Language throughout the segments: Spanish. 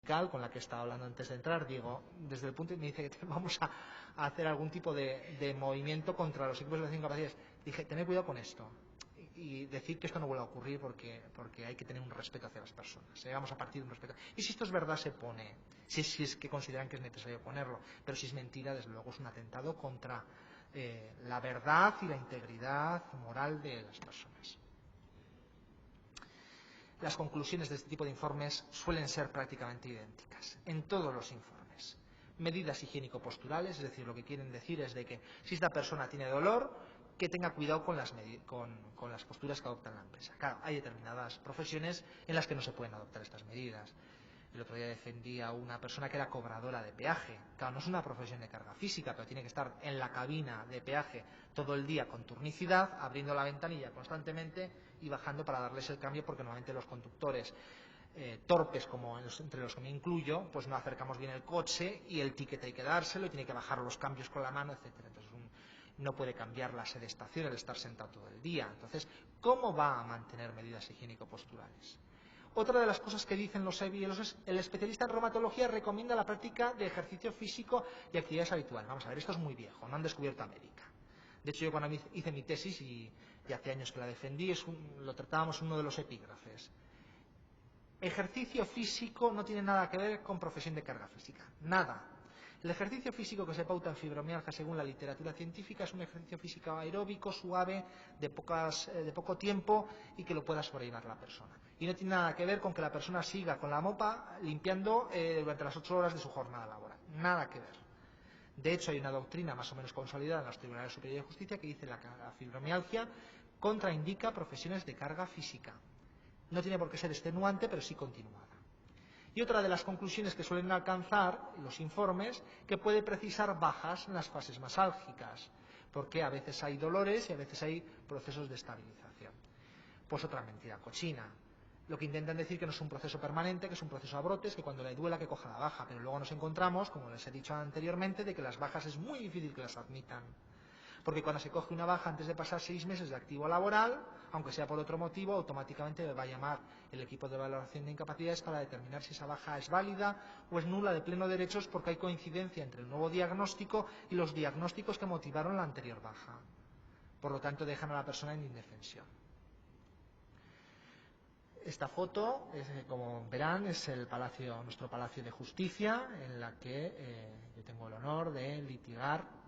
sindical con la que estaba hablando antes de entrar, digo, desde el punto de vista me dice que vamos a hacer algún tipo de movimiento contra los equipos de evaluación de incapacidades, dije, tened cuidado con esto y decir que esto no vuelva a ocurrir porque hay que tener un respeto hacia las personas. Vamos a partir de un respeto. Y si esto es verdad, se pone, si es que consideran que es necesario ponerlo, pero si es mentira, desde luego es un atentado contra la verdad y la integridad moral de las personas. Las conclusiones de este tipo de informes suelen ser prácticamente idénticas en todos los informes. Medidas higiénico-posturales, es decir, lo que quieren decir es de que si esta persona tiene dolor, que tenga cuidado con las posturas que adopta la empresa. Claro, hay determinadas profesiones en las que no se pueden adoptar estas medidas. El otro día defendía a una persona que era cobradora de peaje. Claro, no es una profesión de carga física, pero tiene que estar en la cabina de peaje todo el día con turnicidad, abriendo la ventanilla constantemente y bajando para darles el cambio, porque normalmente los conductores torpes, como entre los que me incluyo, pues no acercamos bien el coche y el ticket hay que dárselo y tiene que bajar los cambios con la mano, etcétera. Entonces no puede cambiar la sedestación, el estar sentado todo el día. Entonces, ¿cómo va a mantener medidas higiénico-posturales? Otra de las cosas que dicen los EBI es el especialista en reumatología recomienda la práctica de ejercicio físico y actividades habituales. Vamos a ver, esto es muy viejo, no han descubierto América. De hecho, yo cuando hice mi tesis, y hace años que la defendí, lo tratábamos en uno de los epígrafes. Ejercicio físico no tiene nada que ver con profesión de carga física, nada. El ejercicio físico que se pauta en fibromialgia según la literatura científica es un ejercicio físico aeróbico, suave, de poco tiempo y que lo pueda sobrellevar la persona. Y no tiene nada que ver con que la persona siga con la mopa limpiando durante las 8 horas de su jornada laboral. Nada que ver. De hecho, hay una doctrina más o menos consolidada en los tribunales superiores de justicia que dice que la fibromialgia contraindica profesiones de carga física. No tiene por qué ser extenuante, pero sí continuada. Y otra de las conclusiones que suelen alcanzar los informes, que puede precisar bajas en las fases más álgicas, porque a veces hay dolores y a veces hay procesos de estabilización. Pues otra mentira cochina. Lo que intentan decir que no es un proceso permanente, que es un proceso a brotes, que cuando le duela que coja la baja, pero luego nos encontramos, como les he dicho anteriormente, de que las bajas es muy difícil que las admitan. Porque cuando se coge una baja antes de pasar 6 meses de activo laboral, aunque sea por otro motivo, automáticamente va a llamar el equipo de valoración de incapacidades para determinar si esa baja es válida o es nula de pleno derecho, porque hay coincidencia entre el nuevo diagnóstico y los diagnósticos que motivaron la anterior baja. Por lo tanto, dejan a la persona en indefensión. Esta foto, como verán, es nuestro Palacio de Justicia, en la que yo tengo el honor de litigar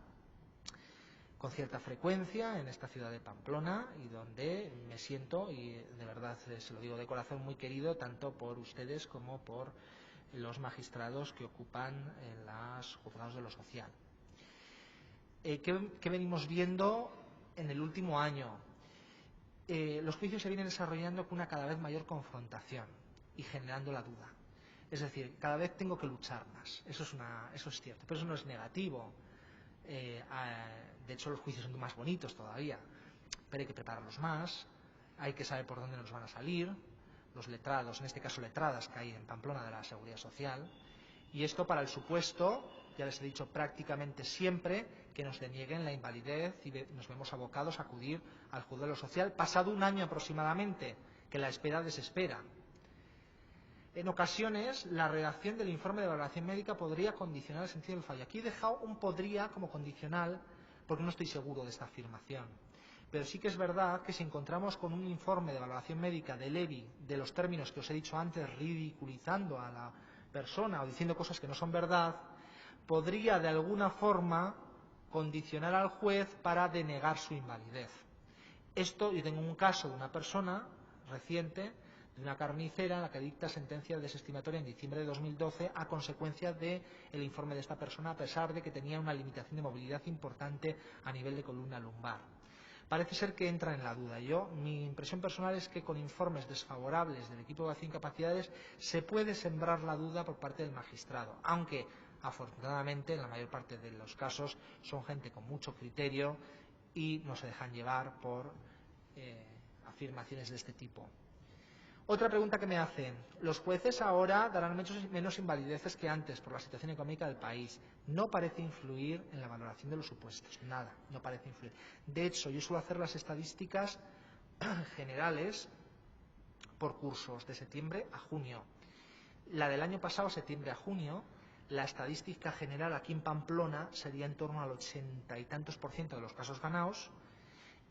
con cierta frecuencia en esta ciudad de Pamplona, y donde me siento, y de verdad se lo digo de corazón, muy querido tanto por ustedes como por los magistrados que ocupan en los juzgados de lo social. ¿Qué venimos viendo en el último año? Los juicios se vienen desarrollando con una cada vez mayor confrontación y generando la duda. Es decir, cada vez tengo que luchar más. Eso es cierto, pero eso no es negativo. De hecho, los juicios son más bonitos todavía, pero hay que prepararlos más, hay que saber por dónde nos van a salir, los letrados, en este caso letradas que hay en Pamplona de la Seguridad Social, y esto para el supuesto, ya les he dicho prácticamente siempre, que nos denieguen la invalidez y nos vemos abocados a acudir al juzgado social, pasado un año aproximadamente, que la espera desespera. En ocasiones, la redacción del informe de valoración médica podría condicionar el sentido del fallo. Aquí he dejado un podría como condicional porque no estoy seguro de esta afirmación. Pero sí que es verdad que si encontramos con un informe de valoración médica del EBI, de los términos que os he dicho antes, ridiculizando a la persona o diciendo cosas que no son verdad, podría de alguna forma condicionar al juez para denegar su invalidez. Esto, yo tengo un caso de una persona reciente, de una carnicera, en la que dicta sentencia desestimatoria en diciembre de 2012 a consecuencia del informe de esta persona, a pesar de que tenía una limitación de movilidad importante a nivel de columna lumbar. Parece ser que entra en la duda. Mi impresión personal es que con informes desfavorables del equipo de evaluación de incapacidades se puede sembrar la duda por parte del magistrado, aunque afortunadamente en la mayor parte de los casos son gente con mucho criterio y no se dejan llevar por afirmaciones de este tipo. Otra pregunta que me hacen: los jueces ahora darán menos invalideces que antes por la situación económica del país. No parece influir en la valoración de los supuestos, nada, no parece influir. De hecho, yo suelo hacer las estadísticas generales por cursos de septiembre a junio. La del año pasado, septiembre a junio, la estadística general aquí en Pamplona sería en torno al 80 y tantos % de los casos ganados,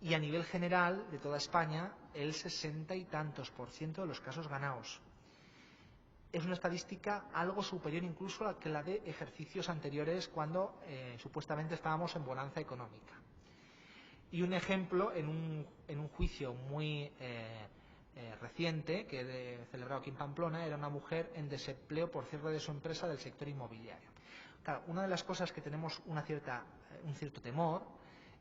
y a nivel general de toda España el 60 y tantos % de los casos ganados. Es una estadística algo superior incluso a que la de ejercicios anteriores, cuando supuestamente estábamos en bonanza económica. Y un ejemplo, en un juicio muy reciente que he celebrado aquí en Pamplona, era una mujer en desempleo por cierre de su empresa del sector inmobiliario. Claro, una de las cosas que tenemos un cierto temor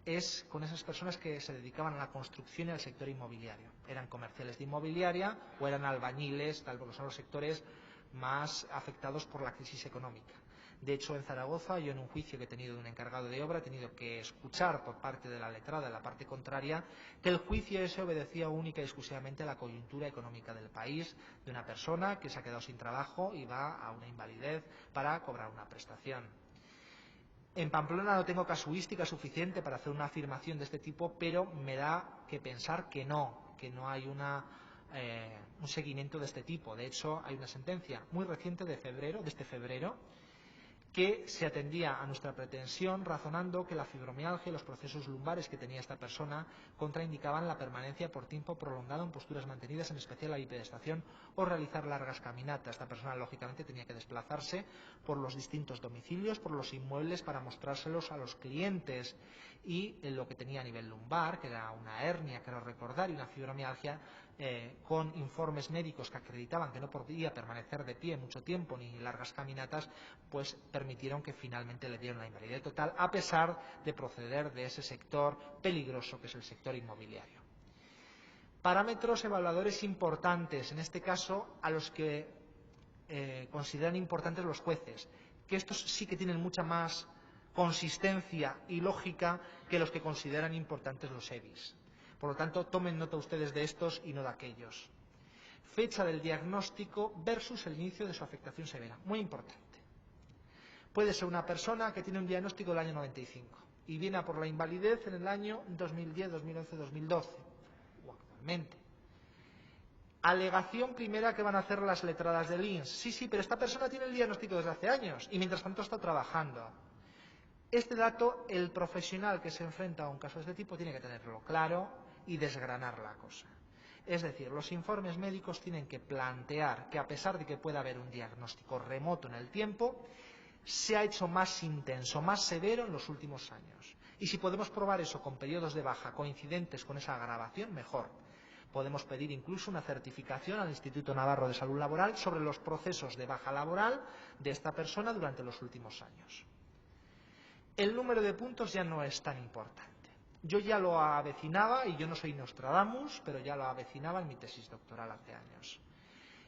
es con esas personas que se dedicaban a la construcción y al sector inmobiliario. Eran comerciales de inmobiliaria o eran albañiles, tal porque son los sectores más afectados por la crisis económica. De hecho, en Zaragoza, yo en un juicio que he tenido de un encargado de obra, he tenido que escuchar por parte de la letrada, de la parte contraria, que el juicio ese obedecía única y exclusivamente a la coyuntura económica del país, de una persona que se ha quedado sin trabajo y va a una invalidez para cobrar una prestación. En Pamplona no tengo casuística suficiente para hacer una afirmación de este tipo, pero me da que pensar que no hay un seguimiento de este tipo. De hecho, hay una sentencia muy reciente de este febrero, que se atendía a nuestra pretensión razonando que la fibromialgia y los procesos lumbares que tenía esta persona contraindicaban la permanencia por tiempo prolongado en posturas mantenidas, en especial la bipedestación, o realizar largas caminatas. Esta persona lógicamente tenía que desplazarse por los distintos domicilios, por los inmuebles, para mostrárselos a los clientes, y lo que tenía a nivel lumbar, que era una hernia, quiero recordar, y una fibromialgia, con informes médicos que acreditaban que no podía permanecer de pie mucho tiempo ni largas caminatas, pues permitieron que finalmente le dieran la invalidez total, a pesar de proceder de ese sector peligroso que es el sector inmobiliario. Parámetros evaluadores importantes, en este caso a los que consideran importantes los jueces, que estos sí que tienen mucha más consistencia y lógica que los que consideran importantes los EBIs. Por lo tanto, tomen nota ustedes de estos y no de aquellos. Fecha del diagnóstico versus el inicio de su afectación severa. Muy importante. Puede ser una persona que tiene un diagnóstico del año 95 y viene a por la invalidez en el año 2010, 2011, 2012 o actualmente. Alegación primera que van a hacer las letradas del INS. Sí, pero esta persona tiene el diagnóstico desde hace años y mientras tanto está trabajando. Este dato, el profesional que se enfrenta a un caso de este tipo tiene que tenerlo claro y desgranar la cosa. Es decir, los informes médicos tienen que plantear que, a pesar de que pueda haber un diagnóstico remoto en el tiempo, se ha hecho más intenso, más severo en los últimos años. Y si podemos probar eso con periodos de baja coincidentes con esa agravación, mejor. Podemos pedir incluso una certificación al Instituto Navarro de Salud Laboral sobre los procesos de baja laboral de esta persona durante los últimos años. El número de puntos ya no es tan importante. Yo ya lo avecinaba, y yo no soy Nostradamus, pero ya lo avecinaba en mi tesis doctoral hace años.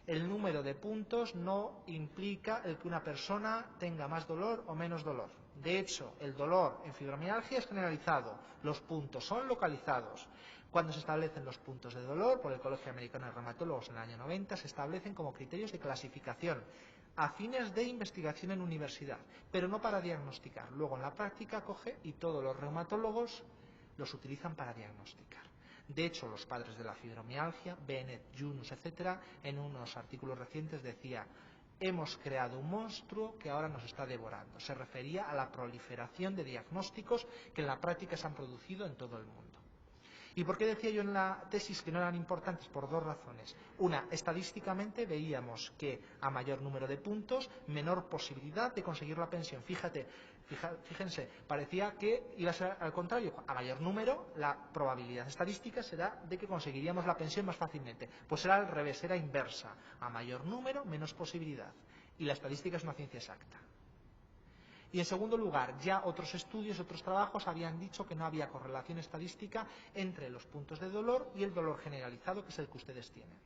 El número de puntos no implica el que una persona tenga más dolor o menos dolor. De hecho, el dolor en fibromialgia es generalizado, los puntos son localizados. Cuando se establecen los puntos de dolor por el Colegio Americano de Reumatólogos en el año 90, se establecen como criterios de clasificación a fines de investigación en universidad, pero no para diagnosticar. Luego en la práctica coge y todos los reumatólogos los utilizan para diagnosticar. De hecho, los padres de la fibromialgia, Bennett, Yunus, etcétera, en unos artículos recientes decía: hemos creado un monstruo que ahora nos está devorando. Se refería a la proliferación de diagnósticos que en la práctica se han producido en todo el mundo. ¿Y por qué decía yo en la tesis que no eran importantes? Por dos razones. Una, estadísticamente veíamos que a mayor número de puntos, menor posibilidad de conseguir la pensión. Fíjense, parecía que iba a ser al contrario. A mayor número, la probabilidad estadística será de que conseguiríamos la pensión más fácilmente. Pues era al revés, era inversa. A mayor número, menos posibilidad. Y la estadística es una ciencia exacta. Y en segundo lugar, ya otros estudios, otros trabajos habían dicho que no había correlación estadística entre los puntos de dolor y el dolor generalizado, que es el que ustedes tienen.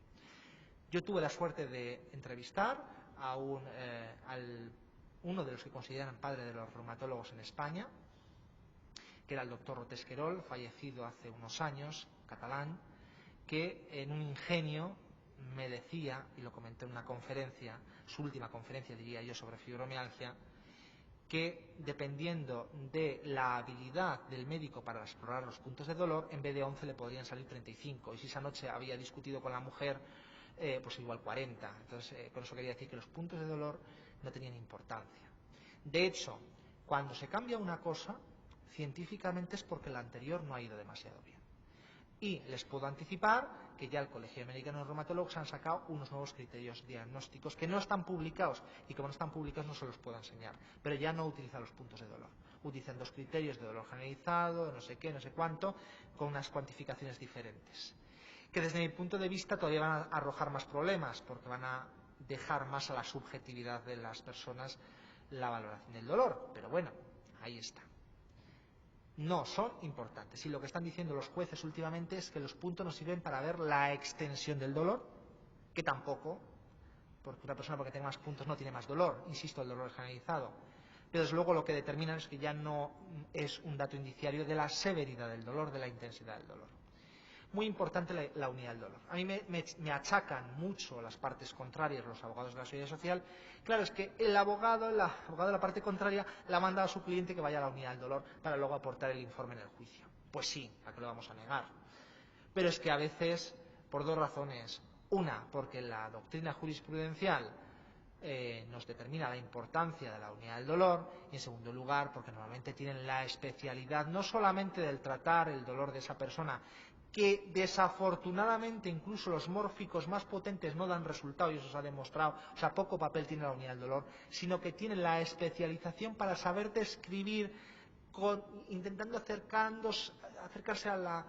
Yo tuve la suerte de entrevistar a uno de los que consideran padre de los reumatólogos en España, que era el doctor Rotesquerol, fallecido hace unos años, catalán, que en un ingenio me decía, y lo comenté en una conferencia, su última conferencia diría yo, sobre fibromialgia, que dependiendo de la habilidad del médico para explorar los puntos de dolor, en vez de 11 le podrían salir 35. Y si esa noche había discutido con la mujer pues igual 40. Entonces, con eso quería decir que los puntos de dolor no tenían importancia. De hecho, cuando se cambia una cosa, científicamente es porque la anterior no ha ido demasiado bien. Y les puedo anticipar que ya el Colegio Americano de Reumatólogos han sacado unos nuevos criterios diagnósticos que no están publicados, y como no están publicados no se los puedo enseñar, pero ya no utilizan los puntos de dolor. Utilizan 2 criterios de dolor generalizado, de no sé qué, no sé cuánto, con unas cuantificaciones diferentes. Que desde mi punto de vista todavía van a arrojar más problemas, porque van a dejar más a la subjetividad de las personas la valoración del dolor, pero bueno, ahí está. No, son importantes. Y lo que están diciendo los jueces últimamente es que los puntos nos sirven para ver la extensión del dolor, que tampoco, porque una persona porque tenga más puntos no tiene más dolor, insisto, el dolor es generalizado. Pero desde luego lo que determinan es que ya no es un dato indiciario de la severidad del dolor, de la intensidad del dolor. Muy importante la unidad del dolor. A mí me achacan mucho las partes contrarias, los abogados de la seguridad social. Claro, es que el abogado de la parte contraria la manda a su cliente que vaya a la unidad del dolor para luego aportar el informe en el juicio. Pues sí, ¿a qué lo vamos a negar? Pero es que a veces, por 2 razones. Una, porque la doctrina jurisprudencial nos determina la importancia de la unidad del dolor, y en segundo lugar porque normalmente tienen la especialidad no solamente del tratar el dolor de esa persona, que desafortunadamente incluso los mórficos más potentes no dan resultado, y eso se ha demostrado, o sea, poco papel tiene la unidad del dolor, sino que tienen la especialización para saber describir, intentando acercarse a la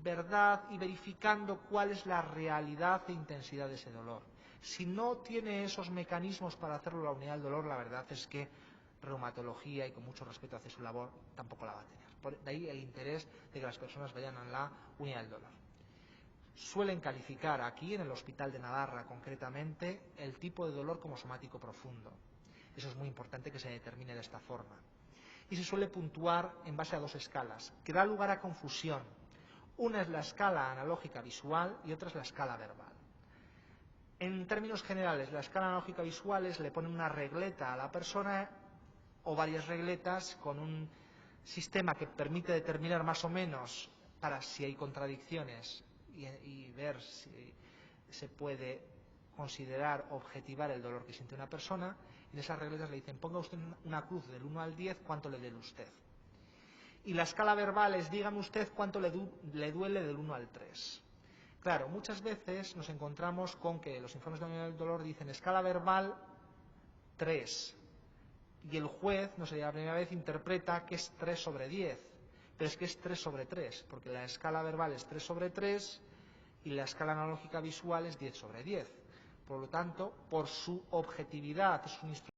verdad y verificando cuál es la realidad e intensidad de ese dolor. Si no tiene esos mecanismos para hacerlo la unidad del dolor, la verdad es que reumatología, y con mucho respeto hacia su labor, tampoco la va a tener. De ahí el interés de que las personas vayan a la unidad del dolor. Suelen calificar aquí, en el Hospital de Navarra concretamente, el tipo de dolor como somático profundo. Eso es muy importante que se determine de esta forma. Y se suele puntuar en base a 2 escalas, que da lugar a confusión. Una es la escala analógica visual y otra es la escala verbal. En términos generales, la escala analógica visual le ponen una regleta a la persona o varias regletas con un sistema que permite determinar más o menos para si hay contradicciones y ver si se puede considerar, objetivar el dolor que siente una persona. En esas regletas le dicen, ponga usted una cruz del 1 al 10, ¿cuánto le duele usted? Y la escala verbal es, dígame usted cuánto le duele del 1 al 3. Claro, muchas veces nos encontramos con que los informes de la unidad del dolor dicen escala verbal 3. Y el juez, no sé, la primera vez interpreta que es 3 sobre 10. Pero es que es 3 sobre 3, porque la escala verbal es 3 sobre 3 y la escala analógica visual es 10 sobre 10. Por lo tanto, por su objetividad, es un instrumento